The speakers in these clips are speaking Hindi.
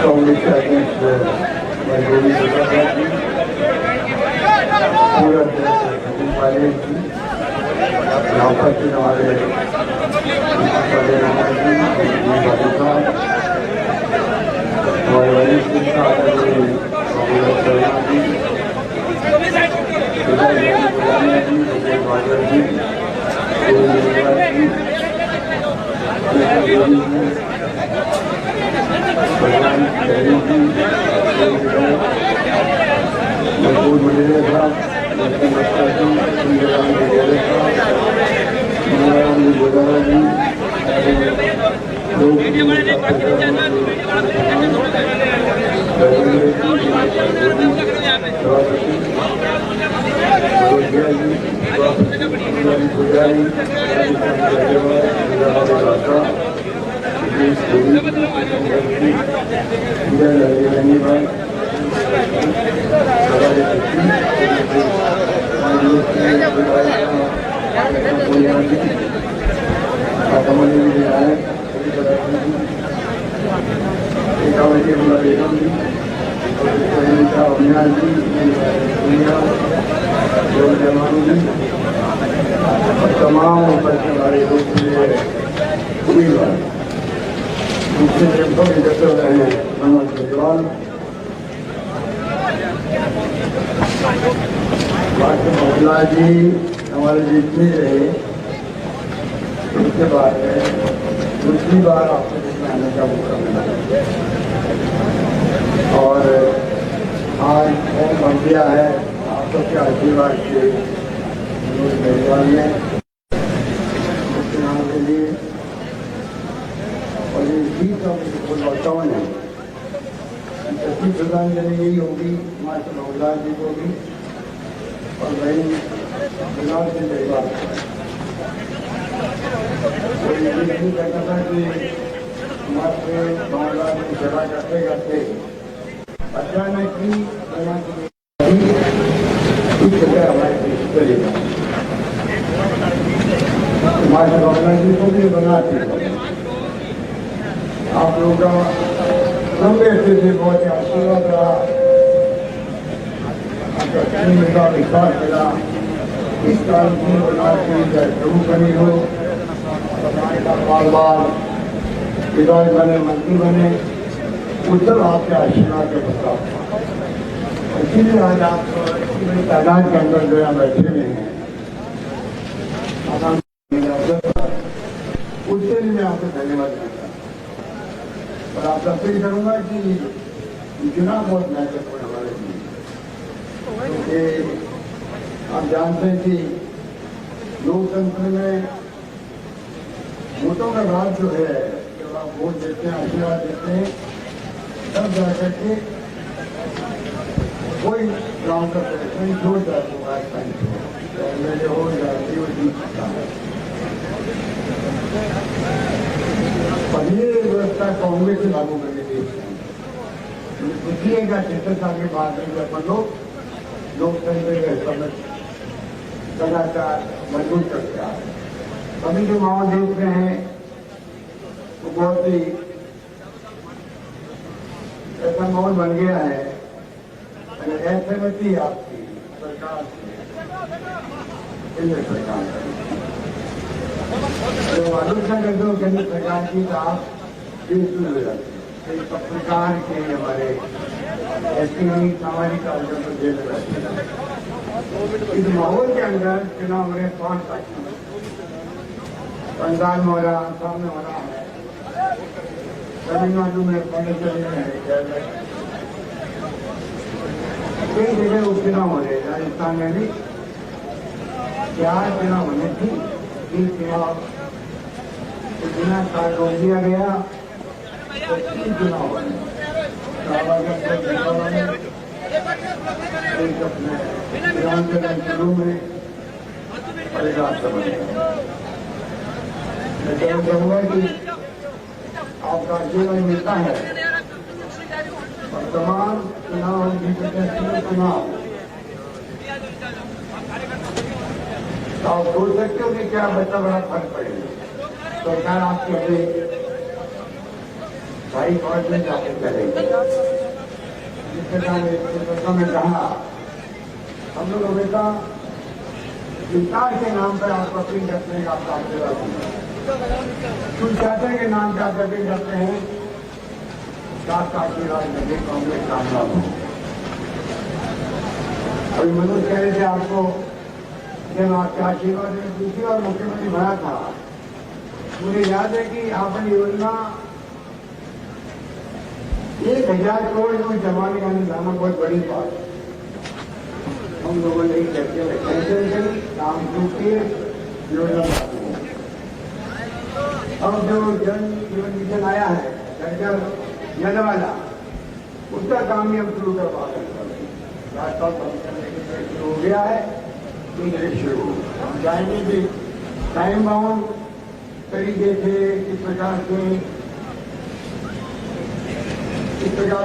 कांग्रेस के अध्यक्ष मनोज सिन्हा जी, पूर्व अध्यक्ष सचिन पायलट जी, यहाँ पर हमारे हमारे वरिष्ठ शर्मा जी, महबूब मलिक साहब, तमाम हमारे दूसरे जनपद इकट्ठे हो रहे हैं। मनोज केजरीवाल डॉक्टर मोहनलाल जी हमारे जीतने रहे, उसके बाद दूसरी बार आपको आने का मौका मिला और आज फॉर्म बन गया है। आप सबके आशीर्वाद से मनोज केजरीवाल ने चुनाव के लिए और ये जीत का परिवर्तन है। सच्ची श्रद्धांजलि यही होगी मास्टर मोहनलाल जी को भी और वही चुनाव से जयवाल कहता था कि मास्टर मोहनलाल जी सेवा करते करते अचानक ही इस जगह हमारे देश करेगा। मास्टर मोहनलाल जी को भी बनाते आप लोगों का लंबे से बहुत आशीर्वाद रहा, आपका विश्वास मिला। इस कारण की बना के शुरू बनी हो, बार बार विधायक बने, मंत्री बने, उत्तर आपके आशीर्वाद के बता। इसीलिए आज आप तादाद के अंदर जो यहाँ बैठे हुए हैं, उसके लिए मैं आपको धन्यवाद देता हूँ। और आप अपील करूंगा कि चुनाव बहुत महत्वपूर्ण हमारे लिए, क्योंकि आप जानते हैं कि लोकतंत्र में वोटों का राज जो है, जब आप वोट देते हैं, आशीर्वाद देते हैं, तब जाकर के कोई गांव का प्रेसिडेंट हो जाता है, एमएलए हो जाती वो जीत सकता है। और ये व्यवस्था कांग्रेस से लागू करने की पूछिएगा 66 साल के बाद में अपन लोग लोकतंत्र के समझ लगातार मजबूत करते आ रहे हैं। अभी जो माहौल देख रहे हैं वो बहुत ही ऐसा माहौल बन गया है। अगर असहमति आपकी सरकार से केंद्र सरकार जो आलोचना करते हो केंद्र सरकार की, तो आप पत्रकार के हमारे ऐसे ही सामाजिक कार्यक्रम को जेल रहते हैं। इस माहौल के अंदर चुनाव में 5 तारीख बंगाल में हो रहा, आसाम में हो रहा है, तमिलनाडु में पांडिचेरी में है, कई जगह उपचुनाव हो रहे हैं। राजस्थान में भी 4 चुनाव होने थी, 3 चुनाव बिना कार्ड रोक दिया गया, तो 3 चुनाव हो रहे हैं। एक अपने विधानसभा चुनाव में और एक राज्यसभा में। मैं कहूँगा कि आपका आशीर्वाद मिलता है और तमाम चुनाव चुनाव तो आप सोच सकते हो कि क्या बड़ा फर्क पड़ेगा। सरकार आपके अपने भाई फौज में जाकर करेगी। जिस प्रकार में कहा, हम लोग हमेशा विकास के नाम पर आप अपील करते हैं, आपका आशीर्वाद कुछ चाहते के नाम पे आप अपील करते हैं, आपका आशीर्वाद लगे, कांग्रेस कामयाब हो। अभी मनोज कह रहे थे आपको जब आपके आशीर्वाद में दूसरी बार मुख्यमंत्री बना था, मुझे याद है कि आपने योजना 1000 करोड़ को जमाने का लाना बहुत बड़ी बात है। हम लोगों ने चर्चा में कैंसिल करी, काम टूटे, योजना लागू हो। अब जो जन जीवन मिशन आया है जल वाला, उसका काम भी हम शुरू करवा सकते शुरू हो गया है, शुरू हम जाएंगे भी टाइम बाउंड तरीके से इस प्रकार से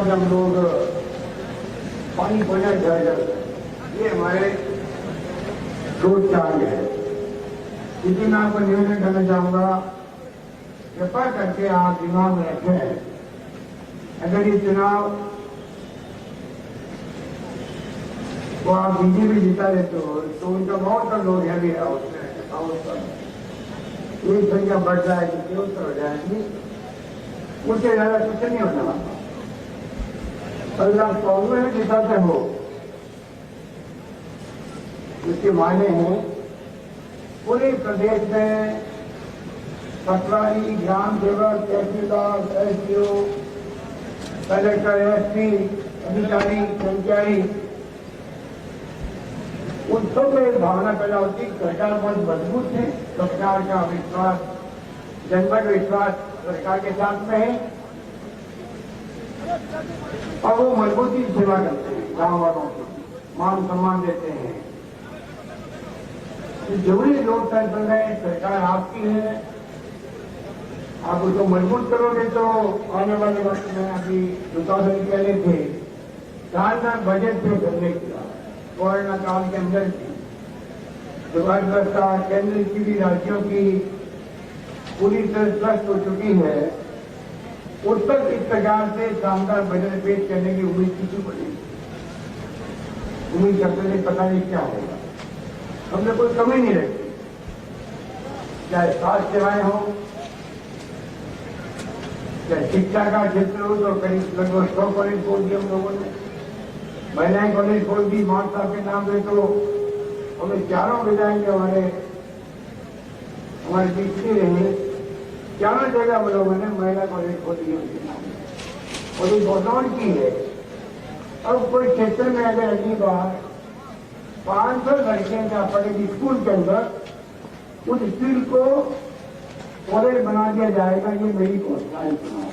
हम लोग पानी पहुंचा जाएगा। ये हमारे रोज चार्ज है। इसी मैं आपको निवेदन करना चाहूंगा, कृपा करके आप दिमाग में रखें, अगर ये चुनाव को आप बीजेपी जीता देते हो तो उनका बहुत सा लोग है भी है उसमें एक संख्या बढ़ जाएगी, केवल हो जाएगी, उससे ज्यादा कुछ नहीं होने वाला। अगर आप कांग्रेस में जिताते हो, इसके मायने हैं पूरे प्रदेश में पटवारी, ग्राम सेवक, तहसीलदार, एसडीओ, कलेक्टर, एसपी, अधिकारी, कर्मचारी, उन सब में एक भावना पैदा होती है सरकार बहुत मजबूत है, सरकार का विश्वास, जनता का विश्वास सरकार के साथ में है और वो मजबूती से सेवा करते हैं, गांव वालों को मान सम्मान देते हैं। जरूरी लोकतंत्र में सरकार आपकी है, आप उसको मजबूत करोगे तो आने वाले वक्त में अभी 2000 पहले थे साल में बजट पे करने किया कोरोना काल के अंदर की व्यवस्था केंद्र की भी राज्यों की पूरी तरह स्वस्थ हो चुकी है, उस तक इस प्रकार से शानदार बजट पेश करने की उम्मीद किसी को नहीं। उम्मीद करते थे पता नहीं क्या होगा, हमने कोई कमी नहीं रखी, चाहे स्वास्थ्य सेवाएं हो, चाहे शिक्षा का क्षेत्र हो, तो करीब लगभग 100 कॉलेज खोल दिए हम लोगों ने, महिलाएं कॉलेज खोल दी, मान साहब के नाम पे तो हमें चारों विधायक हमारे बीच में रहे, चारों जगह हम लोगों ने महिला कॉलेज खोल दिए उनके नाम और एक बदौर की है। अब कोई क्षेत्र में अगर अगली बार 500 लड़कियां जा पड़ेगी स्कूल के अंदर, उस स्कूल को कॉलेज बना दिया जाएगा, ये मेरी घोषणा सुनाओ।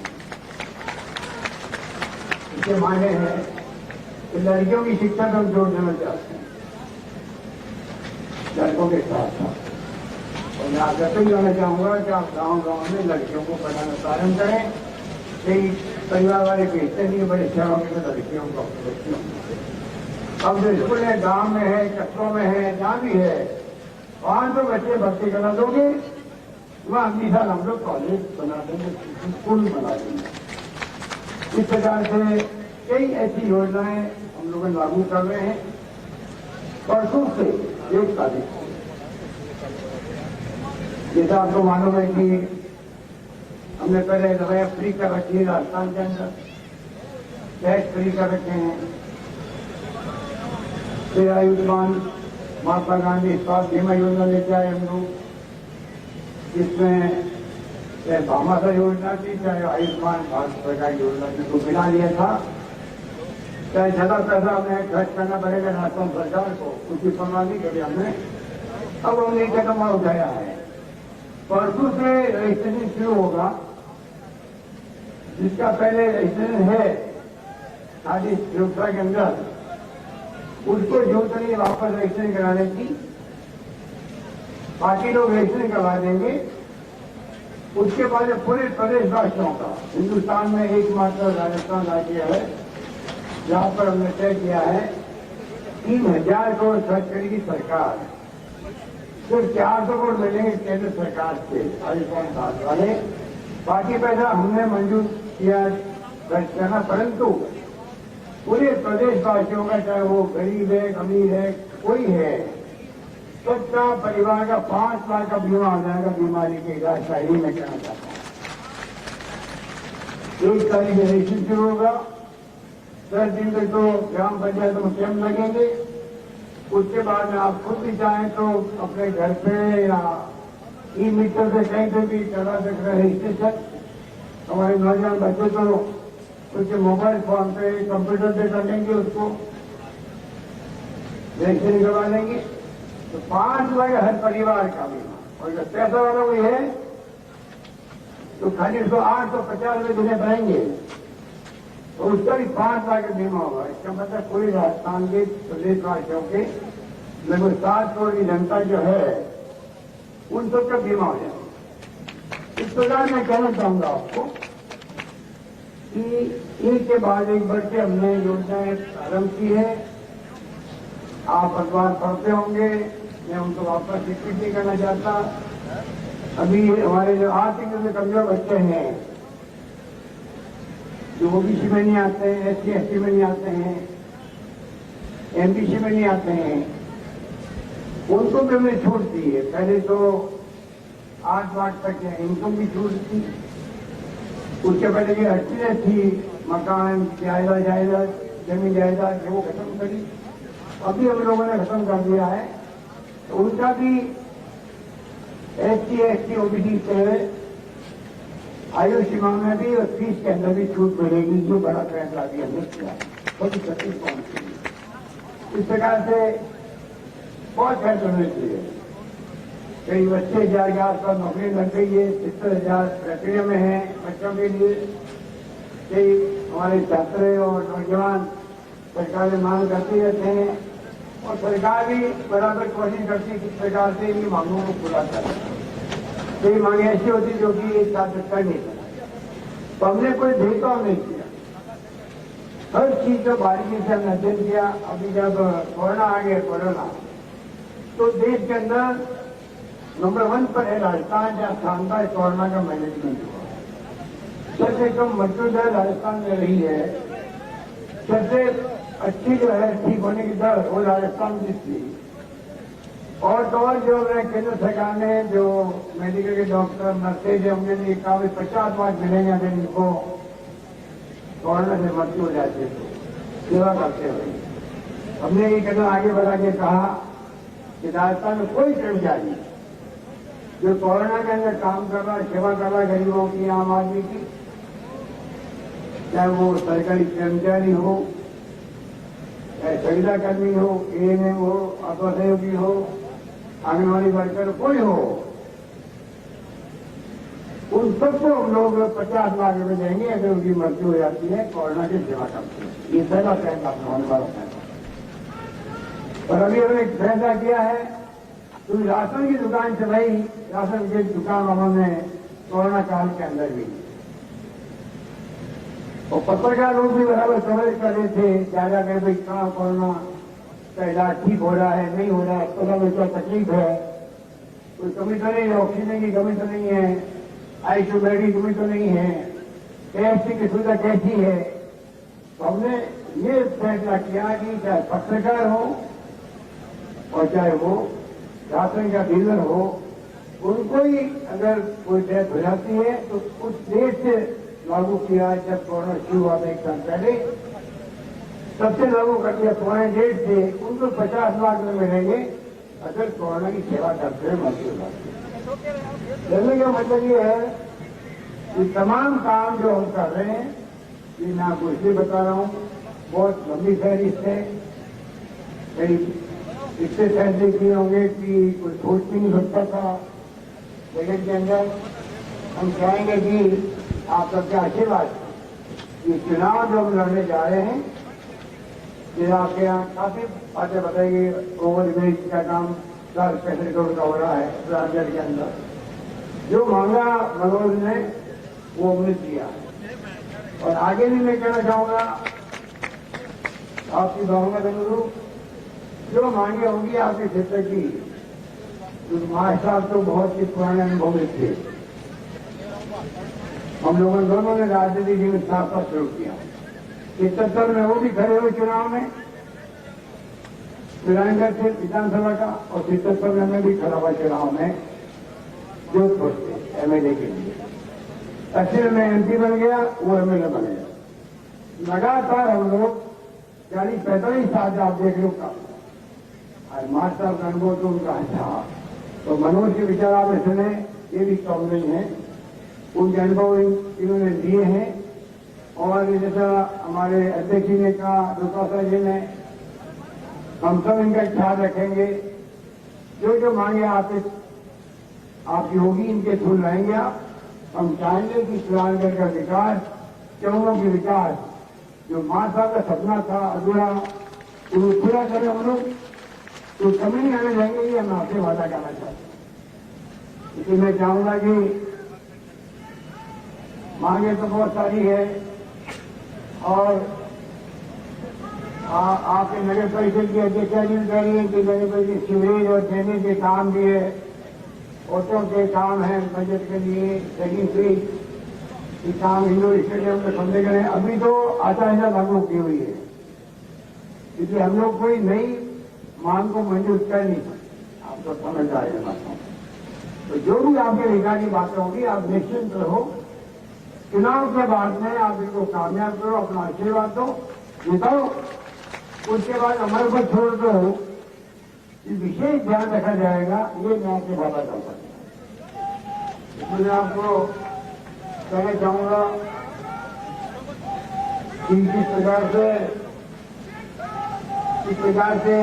इसके मायने हैं कि लड़कियों की शिक्षा को हम जोड़ देना चाहते हैं लड़कों के साथ साथ, और मैं आप जैसे ही कहना चाहूंगा कि आप गांव-गांव में लड़कियों को पढ़ाना प्रारंभ करें। कई परिवार वाले भेजते नहीं, बड़े शहरों में लड़कियों को अब जो स्कूल है गांव में है, कस्बों में है, जहां भी है, वहां तो बच्चे भर्ती करा दोगे, वहां अगली साल हम लोग कॉलेज बना देंगे, स्कूल बना देंगे। इस प्रकार से कई ऐसी योजनाएं हम लोग लागू कर रहे हैं। परसों से 1 तारीख को जैसा आपको मालूम है कि हमने पहले दवाइयां फ्री कर रखी है राजस्थान के अंदर, गैस फ्री कर रखे हैं, फिर आयुष्मान महात्मा गांधी स्वास्थ्य बीमा योजना लेके आए हम लोग, जिसमें चाहे भामाशा योजना थी, चाहे आयुष्मान भारत सरकार योजना थी, तो मिला लिया था, चाहे ज्यादा पैसा हमें खर्च करना पड़ेगा राजस्थान सरकार को, उसकी परवाह नहीं करी हमने। अब हमने एक कदम उठाया है, परसों से रजिस्ट्रेशन शुरू होगा, जिसका पहले रजिस्ट्रेशन है शादी सुरक्षा के अंदर, उसको जो करिए वापस रजिस्ट्रेशन कराने की, बाकी लोग रजिस्ट्रेशन करवा देंगे। उसके बाद पूरे प्रदेशवासियों का, हिंदुस्तान में एकमात्र राजस्थान राज्य है जहां पर हमने तय किया है 3000 करोड़ खर्च करेगी सरकार सिर्फ 400 करोड़ मिलेंगे केंद्र सरकार से आयुष्मान कार्ड वाले, बाकी पैसा हमने मंजूर किया खर्च करना, परंतु पूरे प्रदेशवासियों का, चाहे वो गरीब है, अमीर है, कोई है, सबका परिवार का 5 लाख का बीमा हो जाएगा बीमारी के इलाज का। ही मैं कहना चाहता हूँ 1 तारीख से रजिस्ट्रेशन शुरू होगा, 10 दिन तक तो ग्राम पंचायत में कैंप लगेंगे। उसके बाद में आप खुद भी चाहें तो अपने घर पे या ई मीटर से कहीं से भी करा सकते हैं रजिस्ट्रेशन। हमारे नौजवान बच्चे तो उसके मोबाइल फोन पे, कंप्यूटर पे कर लेंगे, उसको रजिस्ट्रेशन करवा लेंगे। तो 5 लाख हर परिवार का बीमा, और अगर पैसा वाला कोई है तो खाली उसको 850 रुपये देने पड़ेंगे, और उसका भी 5 लाख का बीमा होगा। इसका मतलब पूरे राजस्थान के प्रदेशवासियों के लगभग 7 करोड़ की जनता जो है उन सबका बीमा हो जाएगा। इस प्रकार मैं कहना चाहूंगा आपको कि एक के बाद एक बढ़ के हमने योजनाएं आरंभ की है। आप अखबार पढ़ते होंगे, मैं उनको वापस रिपीट नहीं करना चाहता। अभी हमारे जो आर्थिक रूप से कमजोर बच्चे हैं, जो ओबीसी में नहीं आते हैं, SC ST में नहीं आते हैं, MBC में नहीं आते हैं, उनको भी हमने छूट दी है। पहले तो 8 लाख तक इनकम की छूट थी, उसके पहले ये 80 थी, मकान जायदाद जमीन जायदाद वो खत्म करी, अभी हम लोगों ने खत्म कर दिया है। तो उनका भी SC ST OBC से आयु सीमा में भी और फीस के अंदर भी छूट मिलेगी, जो बड़ा फैसला भी हमने किया, बहुत सटीक पहुंची। इस प्रकार से बहुत फैसले होने चाहिए। कई 80,000 के आसपास नौकरी लग गई है, 70,000 प्रक्रिया में है बच्चों के लिए। कई हमारे छात्र और नौजवान सरकार से मांग करते रहते हैं, और सरकार भी बराबर कोशिश करती है किस प्रकार से इन मांगों को पूरा करें। कई मांगे ऐसी होती जो कि एक साथ कर नहीं सकता, तो हमने कोई भेदभाव नहीं किया, हर चीज को बारीकी से हमने अध्ययन किया। अभी जब कोरोना आ गया, कोरोना तो देश के अंदर नंबर 1 पर है राजस्थान, जहाँ शानदार कोरोना का मैनेजमेंट हुआ। सबसे कम मृत्यु दर राजस्थान में रही है, सबसे अच्छी जो है ठीक होने की दर वो राजस्थान की थी। और तो और जो है केंद्र सरकार ने जो मेडिकल के डॉक्टर नर्सेज है उनके लिए कहा 50 लाख मिलेंगे अगर इनको कोरोना से मृत्यु हो जाती है तो सेवा करते हुए। हमने ये कदम आगे बढ़ा के कहा कि राजस्थान में कोई कर्मचारी जो कोरोना के अंदर काम कर रहा है, सेवा कर रहा है गरीबों की, आम आदमी की, चाहे वो सरकारी कर्मचारी हो, चाहे संविदा कर्मी हो, ANM हो, आशा सहयोगी हो, आंगनबाड़ी वर्कर कोई हो, उन सबको हम लोग 50 लाख रुपए देंगे अगर उनकी मृत्यु हो जाती है कोरोना की सेवा करते हैं। ये पहला फैसला होने वाला फैसला। और अभी हमने एक फैसला किया है, तो राशन की दुकान चलाई, राशन की दुकान उन्होंने कोरोना काल के अंदर भी, और पत्रकार लोग भी बराबर कवरेज कर रहे थे, ज्यादा कर भाई कहाँ कोरोना का इलाज ठीक हो रहा है, नहीं हो रहा है, अस्पताल में क्या तकलीफ है, कोई कमी तो नहीं है, ऑक्सीजन की कमी तो नहीं है, ICU बेड की कमी तो नहीं है, KFC की सुविधा कैसी है। तो हमने ये फैसला किया कि चाहे पत्रकार हो और चाहे वो राशन का डीलर हो, उनको ही अगर कोई डेथ हो जाती है तो उस देश से लागू किया जब कोरोना शुरू हुआ था 1 साल पहले, सबसे लागू कर दिया पुराने डेट से उनको 50 लाख रुपए मिलेंगे अगर कोरोना की सेवा करते हुए मृत्यु होती है। कहने का मतलब ये है कि तमाम काम जो हम कर रहे हैं, ये मैं आपको इसलिए बता रहा हूँ, बहुत लंबी फहरिस्त है। कई इससे फैसले किए होंगे कि कोई सोच भी नहीं सकता था बजट के अंदर। हम चाहेंगे कि आप सबके आशीर्वाद, ये चुनाव जो हम लड़ने जा रहे हैं, ये आपके यहाँ काफी बातें बताएंगे। ओवरब्रिज का काम 65 करोड़ का हो रहा है राजगढ़ के अंदर, जो मांगा मनोज ने वो हमने दिया। और आगे भी मैं कहना चाहूंगा आपकी भावना के अनुरूप जो मांगे होंगी आपके क्षेत्र की, मास्टर साहब तो बहुत ही पुराने अनुभवी थे। हम लोगों दोनों ने राजनीति जीवन साथ साथ शुरू किया। 77 में वो भी खड़े हुए चुनाव में, विधानसभा से विधानसभा का, और 77 में मैं भी खड़ा हुआ चुनाव में जोधपुर से एमएलए के लिए। अच्छे में एमपी बन गया, वो एमएलए बन गया। लगातार हम लोग 40-45 साल आप देख लो का। और मास्टर साहब का अनुभव तो उनका अच्छा, तो मनोज के विचार आपने सुने, ये भी कम नहीं है। उनके अनुभव इन्होंने दिए हैं। और जैसा हमारे अध्यक्ष जी ने कहा, दुर्गा जी ने, हम सब इनका ख्याल रखेंगे। जो जो मांगे आपकी होगी, इनके थ्रू लाएंगे आप। हम चाहेंगे कि शिवराजगढ़ का विकास, चौरों के विकास, जो मां साहब का सपना था अधूरा, उनको पूरा करें हम लोग। तो कमी नहीं आने जाएंगे, ये हम आपसे वादा करना चाहते हैं। इसलिए मैं चाहूंगा कि मांगे तो बहुत सारी है, और आपके नगर परिषद की अध्यक्षा जी कह रही है कि नगर परिषद सीवरेज और ड्रेनेज के काम भी है, ऑटो के काम है, बजट के लिए सेकिंड फेज ये काम इंडोर स्टेडियम में समझे गए। अभी तो आचार संहिता लागू की हुई है, इसलिए हम लोग कोई नई मांग को मंजूर कर नहीं सकते। आप तो समझ आ रहे हैं। तो जो भी आपके अधिकार की बातें होगी, आप निश्चिंत रहो। चुनाव के बाद में आप इनको कामयाब करो, अपना आशीर्वाद दो, जिताओ। उसके बाद हमारे ऊपर छोड़ दो, विशेष ध्यान रखा जाएगा, ये मैं आपसे वादा कर सकता हूं। मैं आपको कहना चाहूंगा कि इस प्रकार से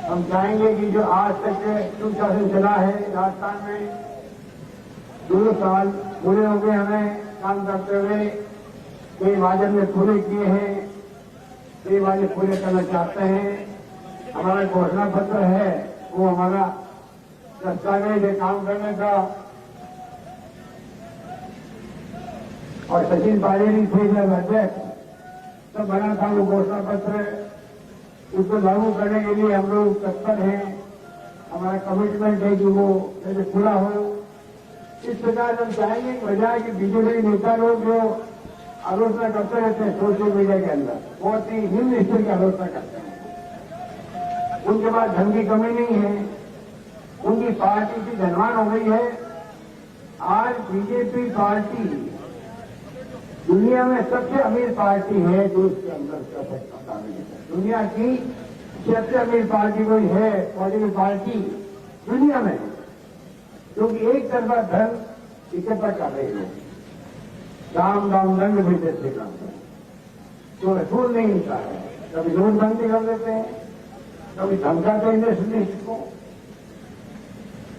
हम चाहेंगे कि जो आज तक सुशासन चला है राजस्थान में, 2 साल पूरे हो गए हमें काम करते हुए। कई वादे में पूरे किए हैं, कई वादे पूरे करना चाहते हैं। हमारा घोषणा पत्र है, वो हमारा दस्तावेज है काम करने का। और सचिन पायलट थे जब अध्यक्ष, तब बना था वो घोषणा पत्र। उसको लागू करने के लिए हम लोग तत्पर हैं। हमारा कमिटमेंट है कि वो जैसे खुला हो। इस प्रकार हम चाहेंगे कि बजाय कि बीजेपी नेता लोग जो आलोचना करते रहते हैं सोशल मीडिया के अंदर, बहुत ही निम्न स्तर की आलोचना करते हैं। उनके पास धन की कमी नहीं है, उनकी पार्टी की धनवान हो गई है। आज बीजेपी पार्टी दुनिया में सबसे अमीर पार्टी है, जो उसके अंदर कर सकता है। दुनिया की सबसे अमीर पार्टी कोई है, पॉलिटिकल पार्टी दुनिया में, क्योंकि एक तरफा धन इकट्ठा कर रहे हो, दाम दंड भी देते काम तो रसूल नहीं मिलता है। कभी नोटबंदी कर देते हैं, कभी धमकाते हैं इंडस्ट्रियलिस्ट को।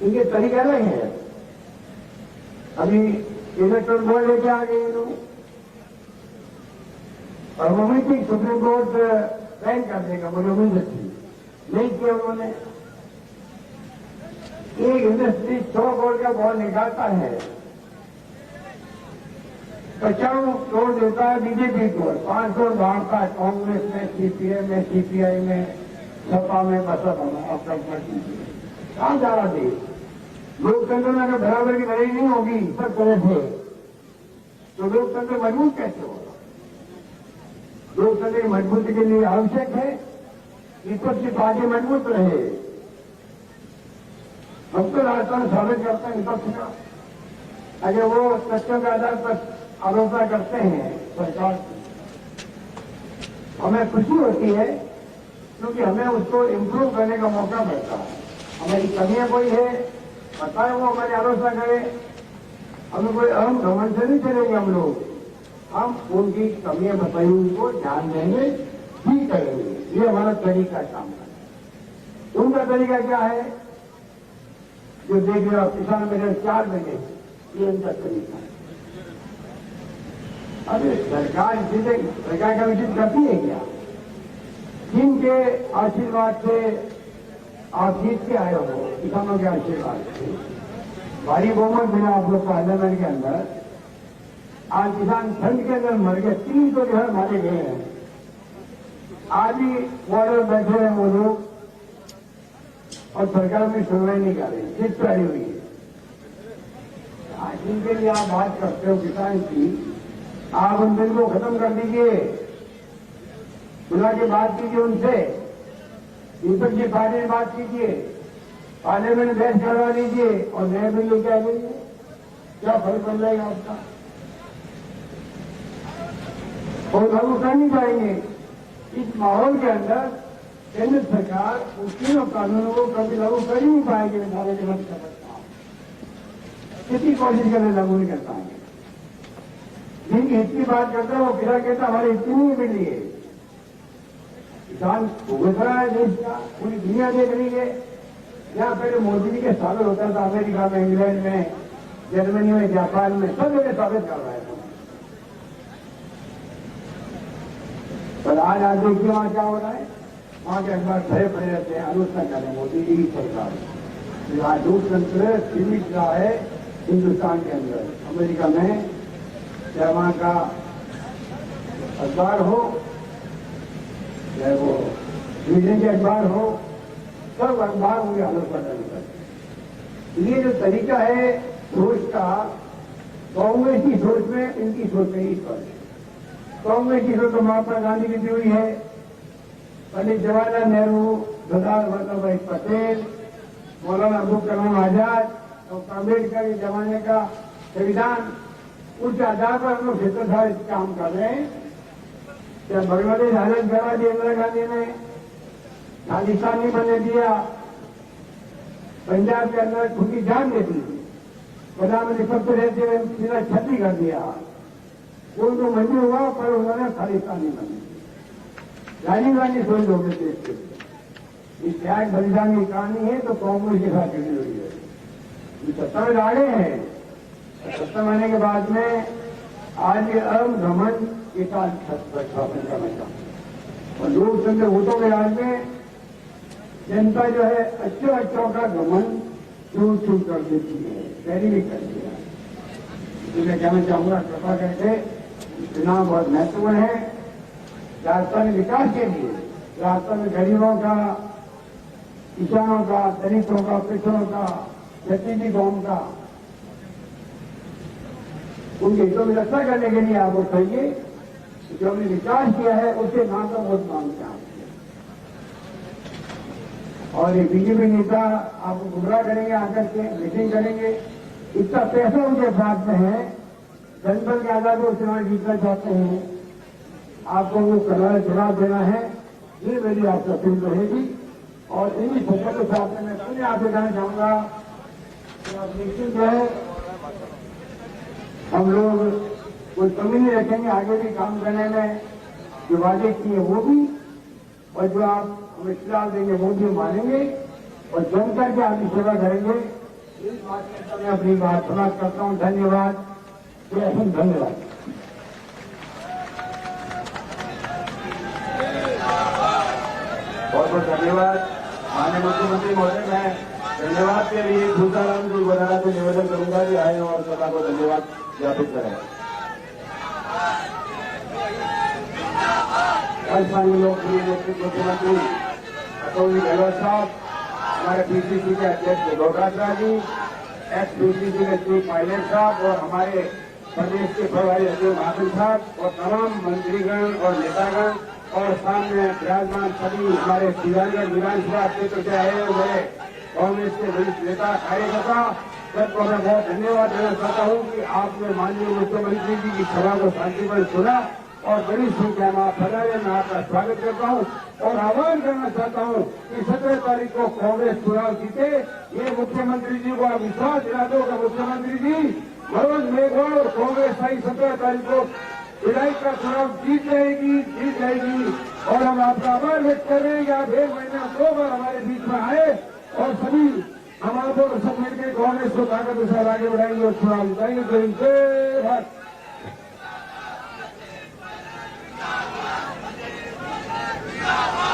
इनके तरीका नहीं है। अभी इलेक्ट्रल बोर्ड लेके आ गए लोग, और वो भी सुप्रीम कोर्ट बैन कर देगा, बोले नहीं किया उन्होंने। एक इंडस्ट्री 100 करोड़ का बॉन्ड निकालता है, 50 करोड़ देता है बीजेपी को, 5 करोड़ बांटता है कांग्रेस में, सीपीएम में, सीपीआई में, सपा में, बसपा में। आप कल्पना कीजिए कहां जा रहा देश। लोकतंत्र में अगर बराबर की लड़ाई नहीं होगी सब तरह से, तो लोकतंत्र मजबूत कैसे होगा। लोकतंत्र की मजबूती के लिए आवश्यक है विपक्षी पार्टी मजबूत रहे। हम तो राजस्थान स्वागत करते हैं विपक्ष का, अगर वो तथ्यों के आधार पर आलोचना करते हैं सरकार की, हमें खुशी होती है, क्योंकि हमें उसको इम्प्रूव करने का मौका मिलता है। हमारी कमियां कोई है बताए, वो हमारी आलोचना करे। हमें कोई अहम घमंड से नहीं चलेंगे हम लोग। हम उनकी कमियां बताई उनको ध्यान देंगे, ठीक करेंगे। ये हमारा तरीका काम का। उनका तरीका क्या है, जो देख रहे हो किसान मेरे 4 महीने, ये उनका तरीका है। अरे सरकार सरकार का विषय करती है क्या? जिनके आशीर्वाद से आप जीत के आए हो, किसानों के आशीर्वाद से भारी बहुमत मिला आप लोग पार्लियामेंट के अंदर। आज किसान ठंड के अंदर मर गए, 3 तो जो है मारे गए हैं। आज ही बॉर्डर बैठे हैं वो लोग, और सरकार में सुनवाई नहीं कर रही, जिद पड़ी हुई है। आज जिनके लिए आप बात करते हो किसान की, आप उन बिल को खत्म कर दीजिए, बुला के बात कीजिए उनसे, विपक्षी पार्टी में बात कीजिए, पार्लियामेंट में बहस करवा लीजिए और नए बिल लेके आ जाइए। क्या फर्क पड़ जाएगा आपका? और लागू कर नहीं पाएंगे। इस माहौल के अंदर केंद्र सरकार उन तीनों कानूनों को कभी लागू कर ही नहीं पाएगी। मैं सारे जगह कर सकता हूं, कितनी कोशिश करें लागू नहीं कर पाएंगे। जिनकी हित की बात करते हैं वो फिर कहता हमारी हित नहीं मिली है। किसान भुगत रहा है देश का, पूरी दुनिया देख रही है। यहाँ पहले मोदी जी के स्वागत होता था अमेरिका में, इंग्लैंड में, जर्मनी में, जापान में, सब जगह स्वागत कर रहा है। पर आज देखिए वहां क्या हो रहा है। वहां के अखबार भरे पड़े रहते हैं, आलोचना करें मोदी जी की सरकार। आज लोकतंत्र सीमित रहा है हिंदुस्तान के अंदर। अमेरिका में चाहे वहां का अखबार हो, चाहे वो मीडिया के अखबार हो, सब अखबार उनकी आलोचना करते। ये जो तरीका है सोच का, कांग्रेस की सोच में इनकी सोच में ही फर्क है। कांग्रेस की सोच तो महात्मा गांधी की दी हुई है, पंडित जवाहरलाल नेहरू, सरदार वल्लभ भाई पटेल, मौलाना अबुल कलाम आजाद और अम्बेडकर के जमाने का संविधान, उसके आधार पर हम लोग 70 साल काम कर रहे हैं। क्या बांग्लादेश हालत करा दी इंदिरा गांधी ने, खालिस्तान नहीं बनने दिया, पंजाब के अंदर खुद की जान दे दी, प्रधानमंत्री पद पर रहते हुए सीधा छत्ती कर दिया। उनको मंजूर हुआ पर उन्होंने खालिस्तान नहीं बनने दिया। राजीव गांधी सोच हो गए देश के। इस त्याग बलिदान की कहानी है तो कांग्रेस के साथ जुड़ी हुई है। सत्ता में आगे हैं, सत्ता में आने के बाद में आज ये अहम घमंड के साथ शासन करना चाहते और लोकतंत्र वोटों के राज में जनता जो है अच्छों का घमंड चूर कर देती है, पहले भी कर दिया। इसलिए मैं कहना चाहूंगा कृपा करके चुनाव बहुत महत्वपूर्ण है राजस्थान विकास के लिए। राजस्थान में गरीबों का, किसानों का, दलितों का, पिछड़ों का, छत्तीसी कौम का, उनके हितों में रक्षा करने के लिए आपको चाहिए जो हमने विकास किया है उससे नाम का वोट मांगते हैं। और ये बीजेपी नेता आपको गुमराह करेंगे, आकर के मीटिंग करेंगे, इतना पैसा उनके साथ में है, जनबल के आधार पर चुनाव जीतना चाहते हैं, आपको वो करार चुनाव देना है, ये मेरी आपसे अपील रहेगी। और इन्हीं सत्ता के साथ में मैं पुनः आपसे कहना चाहूंगा कि आप निश्चित रहे, हम लोग कोई कमी नहीं रखेंगे आगे भी काम करने में। जो वादे किए वो भी और जो आप हमें खिलाफ देंगे वो भी मानेंगे और जनता की आपकी सेवा करेंगे। इस बात में मैं अपनी बात समाप्त करता हूं। धन्यवाद, जय हिंद, धन्यवाद। बहुत बहुत धन्यवाद माननीय मुख्यमंत्री महोदय। मैं धन्यवाद के लिए भूताराम जी वगैरह को निवेदन करूंगा कि आए और सभा को धन्यवाद ज्ञापित करें। राजस्थानी लोकप्रिय मुख्यमंत्री अटल गहलोत साहब, हमारे पीसीसी के अध्यक्ष गौरात्रा जी, एक्स पीसीसी के चीफ पायलट साहब और हमारे प्रदेश के प्रभारी अजय महाजन साहब और तमाम मंत्रीगण और नेतागण और सामने विराजमान सभी हमारे सिवालिया विधानसभा क्षेत्र से आए हुए कांग्रेस के वरिष्ठ नेता कार्यकर्ता, सबको मैं बहुत धन्यवाद देना चाहता हूं कि आपने माननीय मुख्यमंत्री जी की सभा को शांतिपूर्ण सुना और बड़ी संख्या में आप पधारे। मैं आपका स्वागत करता हूं और आह्वान करना चाहता हूं कि 17 तारीख को कांग्रेस चुनाव जीते। ये मुख्यमंत्री जी को आप विश्वास दिला दो कि मुख्यमंत्री जी मनोज मेघवाल और कांग्रेस भाई 17 तारीख को विधायक का चुनाव जीत जाएगी। और हम आपका आभार व्यक्त कर रहे हैं कि आप 1 महीने में 2 बार हमारे बीच में आए और सभी हम आप सब मिलकर कांग्रेस को ताकत के साथ आगे बढ़ाएंगे और चुनाव जिताएंगे। जय भारत। जिंदाबाद